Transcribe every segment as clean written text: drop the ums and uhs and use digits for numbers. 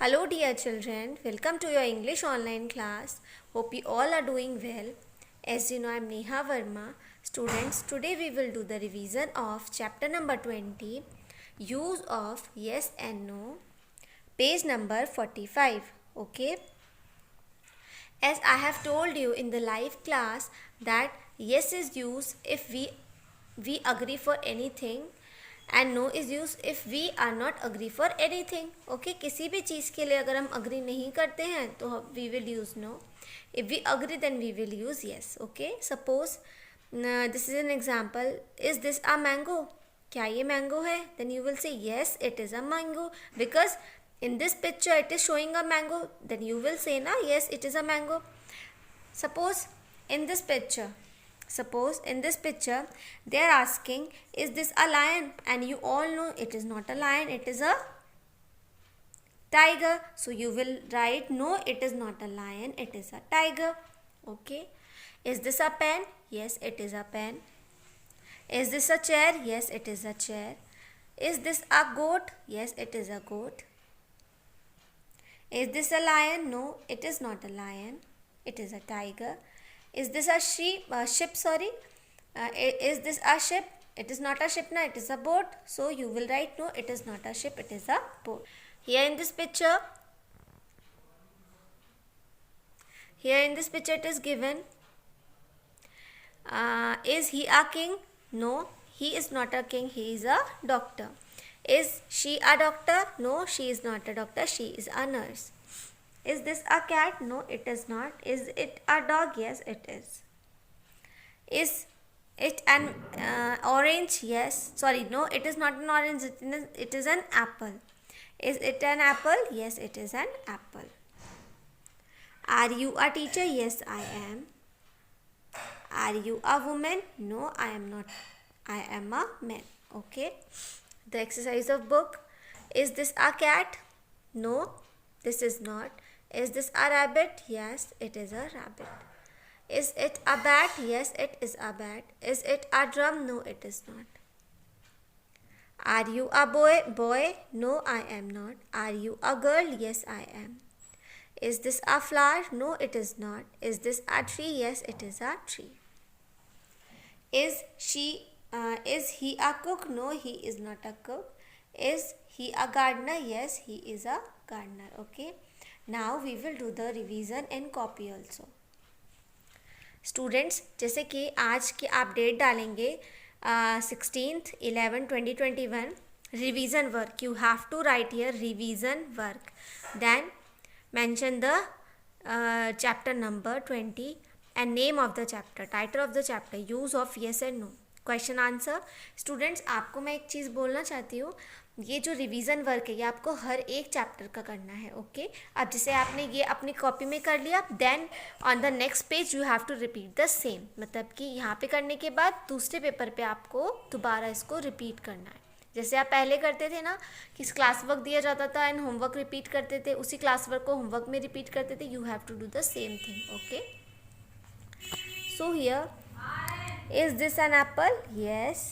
Hello dear children, welcome to your English online class. Hope you all are doing well. As you know, I am Neha Verma. Students, today we will do the revision of chapter number 20, Use of Yes and No, page number 45. Okay. As I have told you in the live class that yes is used if we agree for anything and no is used if we are not agree for anything. Okay, किसी भी चीज़ के लिए अगर हम agree नहीं करते हैं तो we will use no. If we agree then we will use yes. Okay, suppose this is an example. Is this a mango? क्या ये mango है? Then you will say yes, it is a mango because in this picture it is showing a mango. Then you will say na yes, it is a mango. Suppose in this picture they are asking, is this a lion? And you all know it is not a lion, it is a tiger. So you will write no, it is not a lion, it is a tiger. Okay. Is this a pen? Yes, it is a pen. Is this a chair? Yes, it is a chair. Is this a goat? Yes, it is a goat. Is this a lion? No, it is not a lion, it is a tiger. Is this a ship? Is this a ship? It is not a ship, na, it is a boat. So you will write no, it is not a ship, it is a boat. Here in this picture it is given, is he a king? No, he is not a king, he is a doctor. Is she a doctor? No, she is not a doctor, she is a nurse. Is this a cat? No, it is not. Is it a dog? Yes, it is. Is it an orange? Yes. Sorry, no, it is not an orange. It is an apple. Is it an apple? Yes, it is an apple. Are you a teacher? Yes, I am. Are you a woman? No, I am not. I am a man. Okay. The exercise of book. Is this a cat? No, this is not. Is this a rabbit? Yes, it is a rabbit. Is it a bat? Yes, it is a bat. Is it a drum? No, it is not. Are you a boy? No, I am not. Are you a girl? Yes, I am. Is this a flower? No, it is not. Is this a tree? Yes, it is a tree. Is he a cook? No, he is not a cook. Is he a gardener? Yes, he is a gardener. Okay. Now we will do the revision and copy also. Students, जैसे कि आज की आप date डालेंगे 16/11/2021 revision work. You have to write here revision work. Then mention the chapter number 20 and name of the chapter, title of the chapter, use of yes and no, question answer. Students, आपको मैं एक चीज़ बोलना चाहती हूँ, ये जो revision work है ये आपको हर एक चैप्टर का करना है. ओके. अब जैसे आपने ये अपनी कॉपी में कर लिया, then on the next page you have to repeat the same. मतलब कि यहाँ पे करने के बाद दूसरे पेपर पे आपको दोबारा इसको रिपीट करना है. जैसे आप पहले करते थे ना कि क्लास वर्क दिया जाता था एंड होमवर्क रिपीट करते थे, उसी क्लास वर्क को होमवर्क में रिपीट करते थे. You have to do the same thing. Okay. So here, is this an apple? Yes,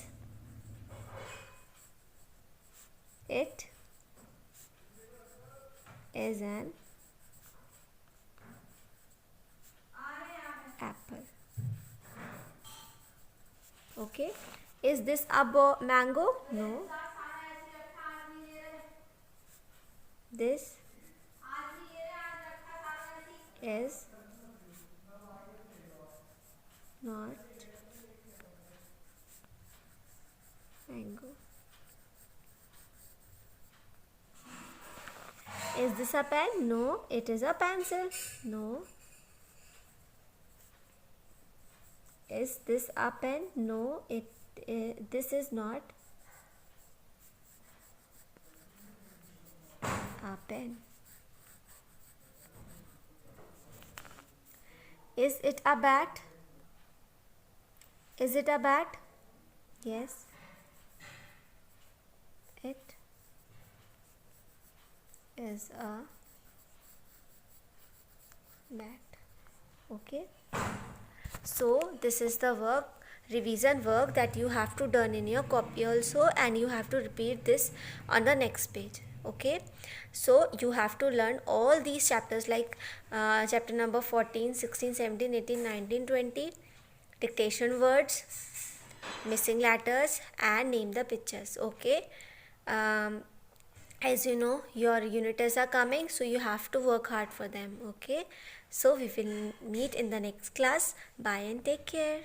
it is an apple. Okay. Is this a mango? No. This is not mango. Is this a pen? No, it is a pencil. No. Is this a pen? No, this is not a pen. Is it a bat? Is it a bat? Yes, it is a bat. Okay. So this is the revision work that you have to done in your copy also, and you have to repeat this on the next page. Okay, so you have to learn all these chapters like chapter number 14, 16, 17, 18, 19, 20, dictation words, missing letters, and name the pictures. Okay, um, as you know, your unit tests are coming, so you have to work hard for them. Okay, so we will meet in the next class. Bye and take care.